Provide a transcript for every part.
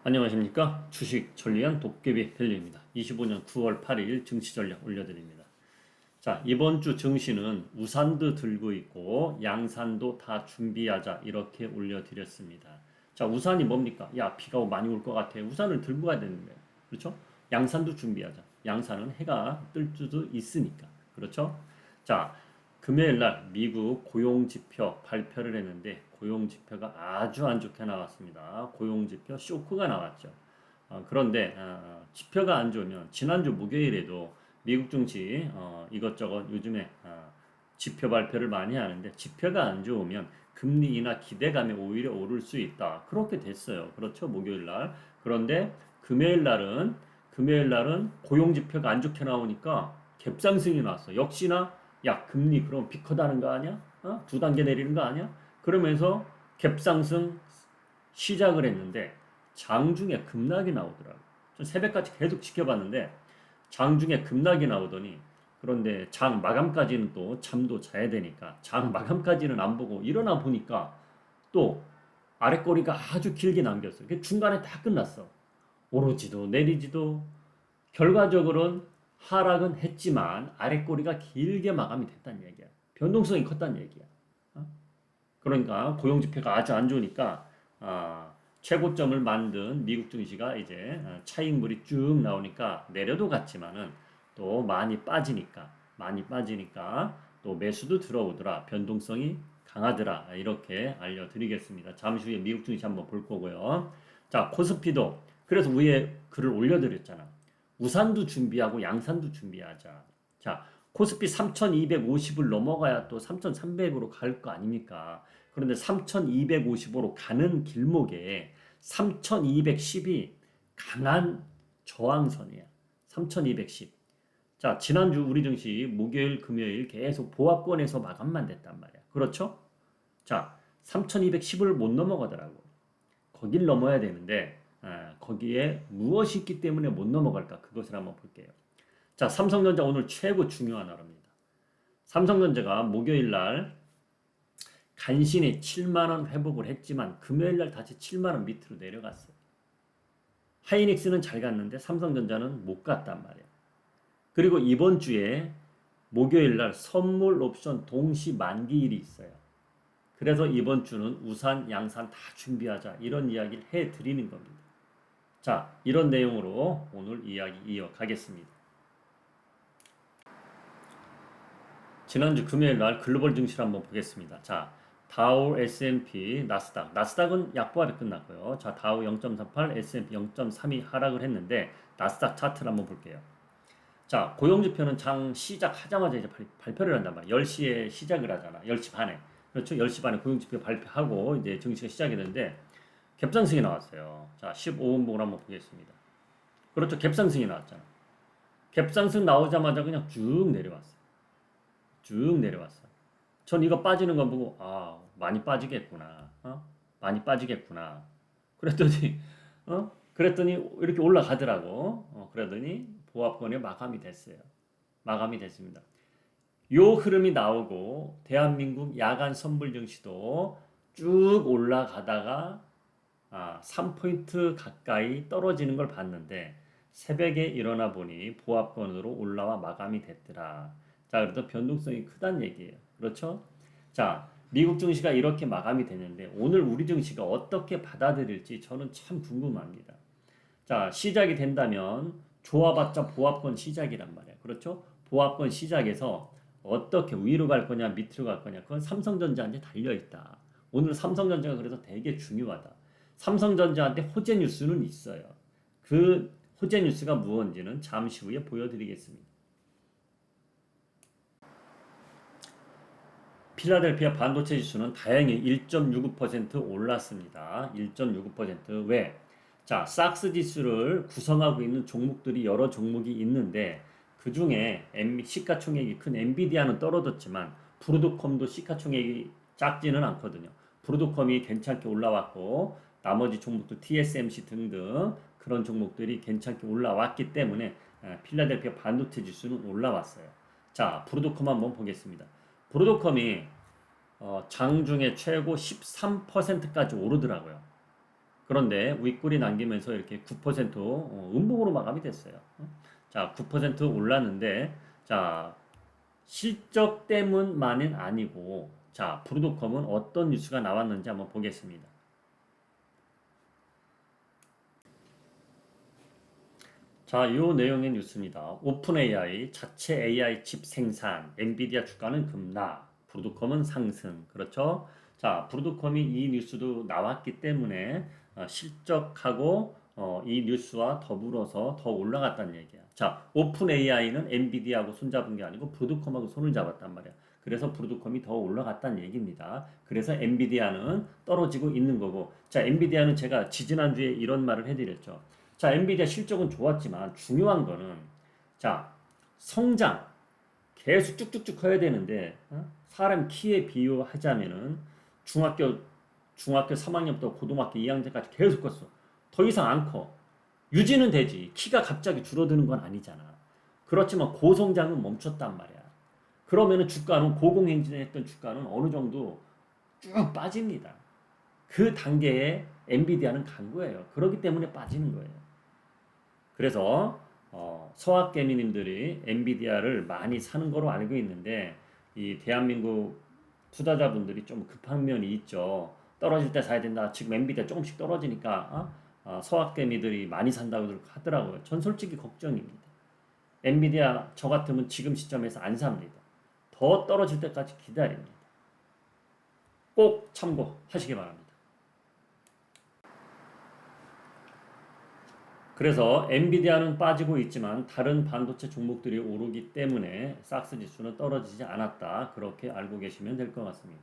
안녕하십니까? 주식 전략 도깨비 헬리입니다. 25년 9월 8일 증시 전략 올려드립니다. 자, 이번 주 증시는 우산도 들고 있고 양산도 다 준비하자 이렇게 올려드렸습니다. 자, 우산이 뭡니까? 야, 비가 많이 올 것 같아. 우산을 들고 가야 되는데. 그렇죠? 양산도 준비하자. 양산은 해가 뜰 수도 있으니까. 그렇죠? 자, 금요일 날 미국 고용지표 발표를 했는데 고용지표가 아주 안 좋게 나왔습니다. 고용지표 쇼크가 나왔죠. 그런데 지표가 안 좋으면 지난주 목요일에도 미국 증시 이것저것 요즘에 지표 발표를 많이 하는데 지표가 안 좋으면 금리 인하 기대감이 오히려 오를 수 있다. 그렇게 됐어요. 그렇죠? 목요일 날. 그런데 금요일 날은 고용 지표가 안 좋게 나오니까 갭상승이 나왔어. 역시나 야 금리 그럼 비 커다는 거 아니야? 두 단계 내리는 거 아니야? 그러면서 갭상승 시작을 했는데 장중에 급락이 나오더라고. 전 새벽까지 계속 지켜봤는데 장중에 급락이 나오더니 그런데 장 마감까지는 또 잠도 자야 되니까 장 마감까지는 안 보고 일어나 보니까 또 아래 꼬리가 아주 길게 남겼어. 중간에 다 끝났어. 오르지도 내리지도 결과적으로는 하락은 했지만 아래 꼬리가 길게 마감이 됐다는 얘기야. 변동성이 컸다는 얘기야. 그러니까 고용 지표가 아주 안 좋으니까 최고점을 만든 미국 증시가 이제 차익물이 쭉 나오니까 내려도 갔지만은 또 많이 빠지니까 또 매수도 들어오더라. 변동성이 강하더라. 이렇게 알려드리겠습니다. 잠시 후에 미국 증시 한번 볼 거고요. 자, 코스피도 그래서 위에 글을 올려드렸잖아. 우산도 준비하고 양산도 준비하자. 자, 코스피 3250을 넘어가야 또 3300으로 갈 거 아닙니까? 그런데 3250으로 가는 길목에 3210이 강한 저항선이야. 3210. 자, 지난주 우리 증시 목요일, 금요일 계속 보합권에서 마감만 됐단 말이야. 그렇죠? 자, 3210을 못 넘어가더라고. 거길 넘어야 되는데 거기에 무엇이 있기 때문에 못 넘어갈까? 그것을 한번 볼게요. 자, 삼성전자 오늘 최고 중요한 하루입니다. 삼성전자가 목요일 날 간신히 7만 원 회복을 했지만 금요일 날 다시 7만 원 밑으로 내려갔어요. 하이닉스는 잘 갔는데 삼성전자는 못 갔단 말이야. 그리고 이번 주에 목요일 날 선물 옵션 동시 만기일이 있어요. 그래서 이번 주는 우산, 양산 다 준비하자 이런 이야기를 해드리는 겁니다. 자, 이런 내용으로 오늘 이야기 이어가겠습니다. 지난주 금요일 날 글로벌 증시를 한번 보겠습니다. 자, 다우, S&P, 나스닥은 약보합이 끝났고요. 자, 다우 0.38, S&P 0.32 하락을 했는데 나스닥 차트를 한번 볼게요. 자, 고용지표는 장 시작하자마자 이제 발표를 한단 말이에요. 10시에 시작을 하잖아. 10시 반에. 그렇죠? 10시 반에 고용지표 발표하고 이제 증시가 시작이 되는데 갭상승이 나왔어요. 자, 15분봉을 한번 보겠습니다. 그렇죠? 갭상승이 나왔잖아. 갭상승 나오자마자 그냥 쭉 내려왔어요. 쭉 내려왔어요. 전 이거 빠지는 거 보고 많이 빠지겠구나. 많이 빠지겠구나. 그랬더니 그랬더니 이렇게 올라가더라고. 그러더니 보합권에 마감이 됐어요. 마감이 됐습니다. 요 흐름이 나오고 대한민국 야간 선물 증시도 쭉 올라가다가 3포인트 가까이 떨어지는 걸 봤는데 새벽에 일어나 보니 보합권으로 올라와 마감이 됐더라. 자, 그래도 변동성이 크다는 얘기예요. 그렇죠? 자, 미국 증시가 이렇게 마감이 되는데 오늘 우리 증시가 어떻게 받아들일지 저는 참 궁금합니다. 자, 시작이 된다면 좋아봤자 보합권 시작이란 말이야. 그렇죠? 보합권 시작에서 어떻게 위로 갈 거냐, 밑으로 갈 거냐, 그건 삼성전자한테 달려있다. 오늘 삼성전자가 그래서 되게 중요하다. 삼성전자한테 호재 뉴스는 있어요. 그 호재 뉴스가 무엇인지는 잠시 후에 보여드리겠습니다. 필라델피아 반도체 지수는 다행히 1.69% 올랐습니다. 1.69%. 왜? 자, 삭스 지수를 구성하고 있는 종목들이 여러 종목이 있는데 그 중에 시가총액이 큰 엔비디아는 떨어졌지만 브로드컴도 시가총액이 작지는 않거든요. 브로드컴이 괜찮게 올라왔고 나머지 종목들 TSMC 등등 그런 종목들이 괜찮게 올라왔기 때문에 필라델피아 반도체 지수는 올라왔어요. 자, 브로드컴 한번 보겠습니다. 브로드컴이 장중에 최고 13%까지 오르더라고요. 그런데 윗골이 남기면서 이렇게 9% 음봉으로 마감이 됐어요. 자, 9% 올랐는데 자, 실적 때문만은 아니고 자, 브루드컴은 어떤 뉴스가 나왔는지 한번 보겠습니다. 자, 이 내용의 뉴스입니다. 오픈 AI, 자체 AI 칩 생산, 엔비디아 주가는 급락, 브루드컴은 상승. 그렇죠? 자, 브루드컴이 이 뉴스도 나왔기 때문에 실적하고 이 뉴스와 더불어서 더 올라갔다는 얘기야. 자, 오픈 AI는 엔비디아하고 손잡은 게 아니고 브루드컴하고 손을 잡았단 말이야. 그래서 브루드컴이 더 올라갔다는 얘기입니다. 그래서 엔비디아는 떨어지고 있는 거고, 자, 엔비디아는 제가 지지난주에 이런 말을 해드렸죠. 자, 엔비디아 실적은 좋았지만 중요한 거는 자, 성장 계속 쭉쭉쭉 커야 되는데 사람 키에 비유하자면은 중학교 중학교 3학년부터 고등학교 2학년까지 계속 컸어. 더 이상 안 커. 유지는 되지. 키가 갑자기 줄어드는 건 아니잖아. 그렇지만 고성장은 멈췄단 말이야. 그러면은 주가는 고공행진했던 주가는 어느 정도 쭉 빠집니다. 그 단계에 엔비디아는 간 거예요. 그렇기 때문에 빠지는 거예요. 그래서 서학개미님들이 엔비디아를 많이 사는 거로 알고 있는데 이 대한민국 투자자분들이 좀 급한 면이 있죠. 떨어질 때 사야 된다. 지금 엔비디아 조금씩 떨어지니까 서학개미들이 많이 산다고 하더라고요. 전 솔직히 걱정입니다. 엔비디아 저 같으면 지금 시점에서 안 삽니다. 더 떨어질 때까지 기다립니다. 꼭 참고하시기 바랍니다. 그래서 엔비디아는 빠지고 있지만 다른 반도체 종목들이 오르기 때문에 삭스 지수는 떨어지지 않았다. 그렇게 알고 계시면 될 것 같습니다.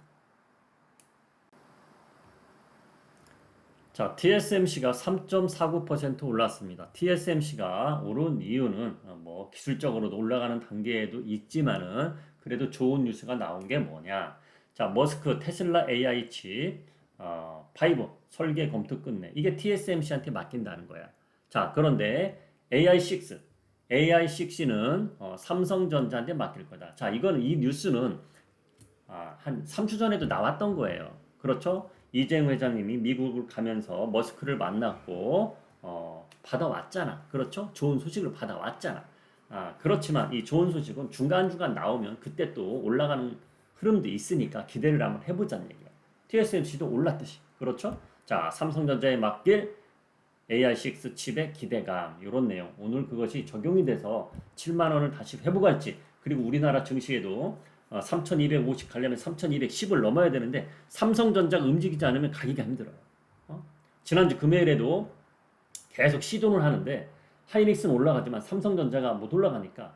자, TSMC가 3.49% 올랐습니다. TSMC가 오른 이유는 뭐 기술적으로도 올라가는 단계에도 있지만은 그래도 좋은 뉴스가 나온 게 뭐냐? 자, 머스크 테슬라 AI 칩 5 설계 검토 끝내. 이게 TSMC한테 맡긴다는 거야. 자, 그런데 AI6, AI6는 삼성전자한테 맡길 거다. 자, 이거는 이 뉴스는 한 3주 전에도 나왔던 거예요. 그렇죠? 이재용 회장님이 미국을 가면서 머스크를 만났고 받아왔잖아. 그렇죠? 좋은 소식을 받아왔잖아. 그렇지만 이 좋은 소식은 중간중간 나오면 그때 또 올라가는 흐름도 있으니까 기대를 한번 해보자는 얘기야. TSMC도 올랐듯이. 그렇죠? 자, 삼성전자에 맡길 AI6 칩의 기대감 이런 내용 오늘 그것이 적용이 돼서 7만 원을 다시 회복할지 그리고 우리나라 증시에도 3250 가려면 3210을 넘어야 되는데 삼성전자가 움직이지 않으면 가기가 힘들어요. 지난주 금요일에도 계속 시도를 하는데 하이닉스는 올라가지만 삼성전자가 못 올라가니까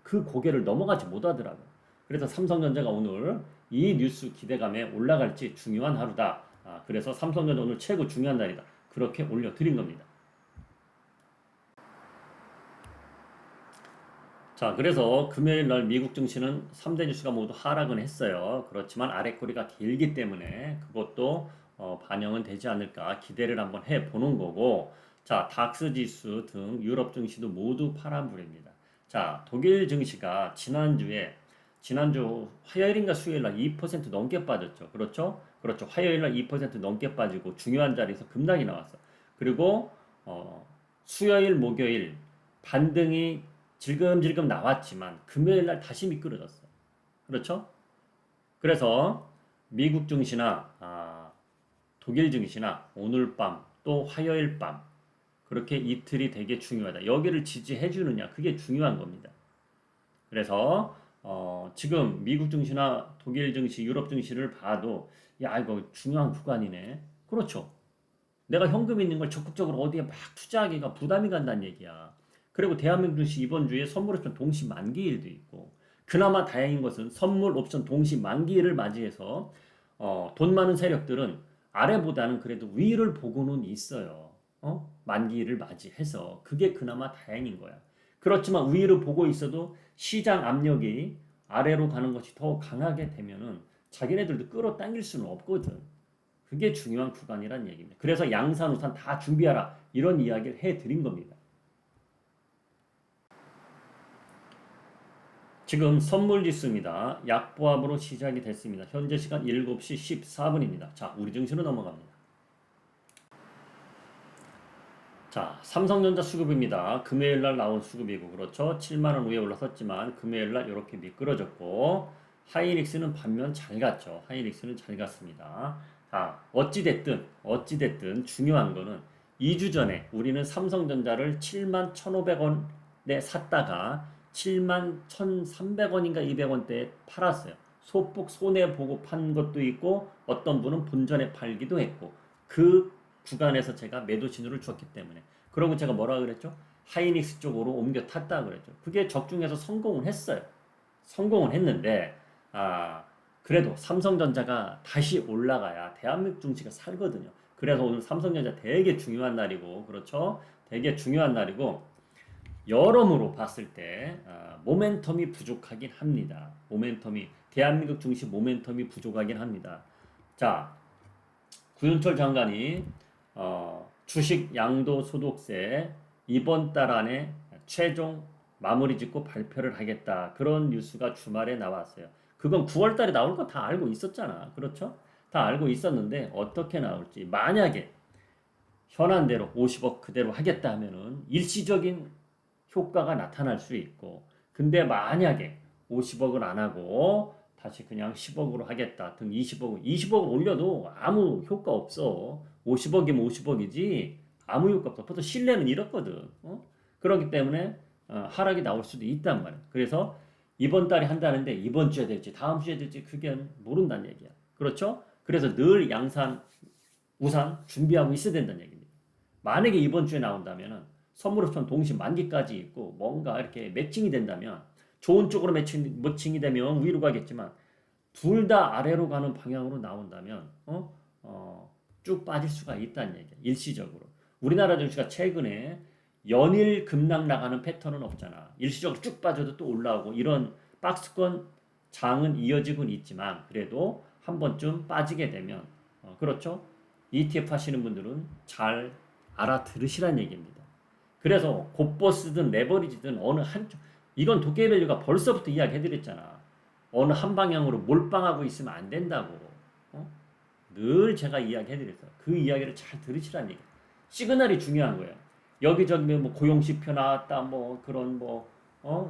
그 고개를 넘어가지 못하더라고요. 그래서 삼성전자가 오늘 이 뉴스 기대감에 올라갈지 중요한 하루다. 그래서 삼성전자 오늘 최고 중요한 날이다. 그렇게 올려드린 겁니다. 자, 그래서 금요일 날 미국 증시는 3대 뉴스가 모두 하락은 했어요. 그렇지만 아래 꼬리가 길기 때문에 그것도 반영은 되지 않을까 기대를 한번 해보는 거고, 자, 닥스 지수 등 유럽 증시도 모두 파란불입니다. 자, 독일 증시가 지난주 화요일인가 수요일 날 2% 넘게 빠졌죠. 그렇죠? 그렇죠. 화요일 날 2% 넘게 빠지고 중요한 자리에서 급락이 나왔어. 그리고 수요일, 목요일 반등이 질금질금 나왔지만 금요일 날 다시 미끄러졌어. 그렇죠? 그래서 미국 증시나 독일 증시나 오늘 밤 또 화요일 밤 그렇게 이틀이 되게 중요하다. 여기를 지지해 주느냐 그게 중요한 겁니다. 그래서 지금 미국 증시나 독일 증시, 유럽 증시를 봐도 야 이거 중요한 구간이네. 그렇죠. 내가 현금 있는 걸 적극적으로 어디에 막 투자하기가 부담이 간다는 얘기야. 그리고 대한민국 증시 이번 주에 선물 옵션 동시 만기일도 있고 그나마 다행인 것은 선물 옵션 동시 만기일을 맞이해서 돈 많은 세력들은 아래보다는 그래도 위를 보고는 있어요. 만기일을 맞이해서 그게 그나마 다행인 거야. 그렇지만 위를 보고 있어도 시장 압력이 아래로 가는 것이 더 강하게 되면은 자기네들도 끌어당길 수는 없거든. 그게 중요한 구간이란 얘기입니다. 그래서 양산, 우산 다 준비하라. 이런 이야기를 해드린 겁니다. 지금 선물 지수입니다. 약보합으로 시작이 됐습니다. 현재 시간 7시 14분입니다. 자, 우리 증시로 넘어갑니다. 자, 삼성전자 수급입니다. 금요일 날 나온 수급이고 그렇죠. 7만 원 위에 올라섰지만 금요일 날 이렇게 미끄러졌고 하이닉스는 반면 잘 갔죠. 하이닉스는 잘 갔습니다. 자, 어찌 됐든 중요한 거는 2주 전에 우리는 삼성전자를 7만 1,500원에 샀다가 7만 1,300원인가 200원대에 팔았어요. 소폭 손해 보고 판 것도 있고 어떤 분은 본전에 팔기도 했고 그 구간에서 제가 매도 신호를 줬기 때문에 그러고 제가 뭐라 그랬죠? 하이닉스 쪽으로 옮겨 탔다 그랬죠. 그게 적중해서 성공을 했어요. 성공을 했는데 그래도 삼성전자가 다시 올라가야 대한민국 증시가 살거든요. 그래서 오늘 삼성전자 되게 중요한 날이고 그렇죠? 되게 중요한 날이고 여러모로 봤을 때 모멘텀이 부족하긴 합니다. 대한민국 증시 모멘텀이 부족하긴 합니다. 자, 구윤철 장관이 주식 양도소득세 이번 달 안에 최종 마무리 짓고 발표를 하겠다. 그런 뉴스가 주말에 나왔어요. 그건 9월 달에 나올 거 다 알고 있었잖아. 그렇죠? 다 알고 있었는데 어떻게 나올지 만약에 현안대로 50억 그대로 하겠다 하면은 일시적인 효과가 나타날 수 있고 근데 만약에 50억을 안 하고 다시 그냥 10억으로 하겠다 등 20억을 올려도 아무 효과 없어. 50억이면 50억이지 아무 효과 없어. 보통 신뢰는 이렇거든. 그렇기 때문에 하락이 나올 수도 있단 말이야. 그래서 이번 달에 한다는데 이번 주에 될지 다음 주에 될지 그게 모른다는 얘기야. 그렇죠? 그래서 늘 양산 우산 준비하고 있어야 된다는 얘기입니다. 만약에 이번 주에 나온다면 선물 옵션 동시 만기까지 있고 뭔가 이렇게 매칭이 된다면 좋은 쪽으로 매칭이 되면 위로 가겠지만 둘 다 아래로 가는 방향으로 나온다면 쭉 빠질 수가 있다는 얘기야. 일시적으로. 우리나라 증시가 최근에 연일 급락 나가는 패턴은 없잖아. 일시적으로 쭉 빠져도 또 올라오고 이런 박스권 장은 이어지곤 있지만 그래도 한 번쯤 빠지게 되면 그렇죠? ETF 하시는 분들은 잘 알아들으시란 얘기입니다. 그래서 곱버스든 레버리지든 어느 한쪽 이건 도깨비밸류가 벌써부터 이야기해드렸잖아. 어느 한 방향으로 몰빵하고 있으면 안 된다고. 어? 늘 제가 이야기해드렸어요. 그 이야기를 잘 들으시란 얘기. 시그널이 중요한 거예요. 여기저기 뭐 고용지표 나왔다 뭐 그런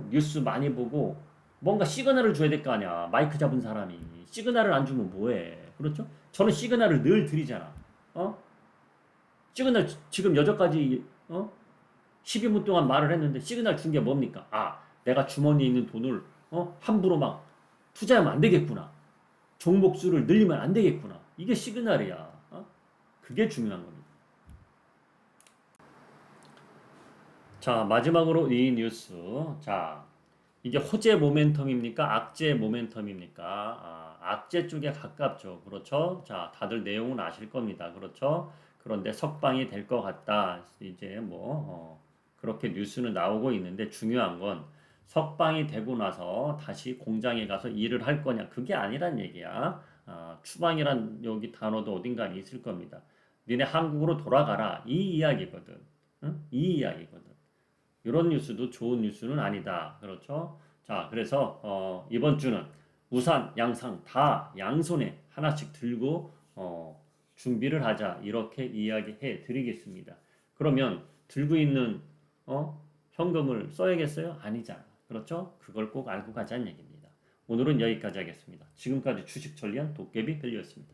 뉴스 많이 보고 뭔가 시그널을 줘야 될 거 아니야. 마이크 잡은 사람이 시그널을 안 주면 뭐해? 그렇죠? 저는 시그널을 늘 드리잖아. 어? 시그널 지금 여기까지 12분 동안 말을 했는데 시그널 준 게 뭡니까? 내가 주머니에 있는 돈을 함부로 막 투자하면 안 되겠구나. 종목 수를 늘리면 안 되겠구나. 이게 시그널이야. 그게 중요한 겁니다. 자, 마지막으로 이 뉴스. 자, 이게 호재 모멘텀입니까? 악재 모멘텀입니까? 악재 쪽에 가깝죠. 그렇죠? 자, 다들 내용은 아실 겁니다. 그렇죠? 그런데 석방이 될 것 같다. 이제 그렇게 뉴스는 나오고 있는데 중요한 건 석방이 되고 나서 다시 공장에 가서 일을 할 거냐. 그게 아니란 얘기야. 추방이란 여기 단어도 어딘가에 있을 겁니다. 니네 한국으로 돌아가라. 이 이야기거든. 응? 이 이야기거든. 이런 뉴스도 좋은 뉴스는 아니다. 그렇죠? 자, 그래서 이번 주는 우산, 양상 다 양손에 하나씩 들고 준비를 하자. 이렇게 이야기해 드리겠습니다. 그러면 들고 있는 현금을 써야겠어요? 아니잖아. 그렇죠? 그걸 꼭 알고 가자는 얘기입니다. 오늘은 여기까지 하겠습니다. 지금까지 주식 전략 도깨비 벨리였습니다.